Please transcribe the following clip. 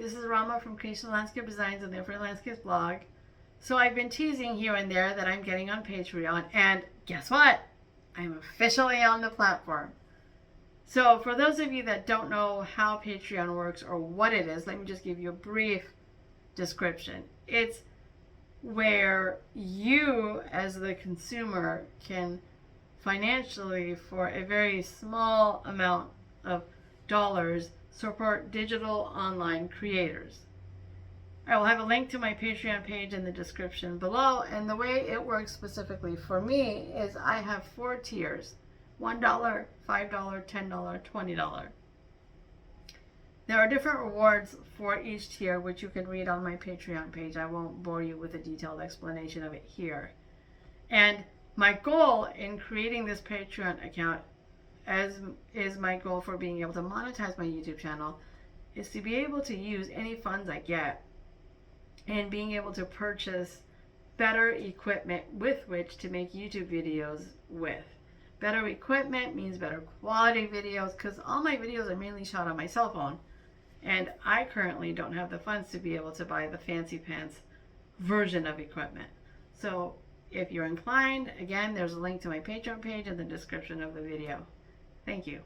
this is Rama from Creation Landscape Designs and the Free Landscapes blog. So I've been teasing here and there that I'm getting on Patreon, and guess what? I'm officially on the platform. So for those of you that don't know how Patreon works or what it is, let me just give you a brief description. It's where you as the consumer can financially, for a very small amount of dollars, support digital online creators. I will have a link to my Patreon page in the description below, and the way it works specifically for me is I have 4 tiers: $1, $5, $10, $20. There are different rewards for each tier, which you can read on my Patreon page. I won't bore you with a detailed explanation of it here. And my goal in creating this Patreon account, as is my goal for being able to monetize my YouTube channel, is to be able to use any funds I get and being able to purchase better equipment with which to make YouTube videos with. Better equipment means better quality videos, because all my videos are mainly shot on my cell phone, and I currently don't have the funds to be able to buy the fancy pants version of equipment. So if you're inclined, again, there's a link to my Patreon page in the description of the video. Thank you.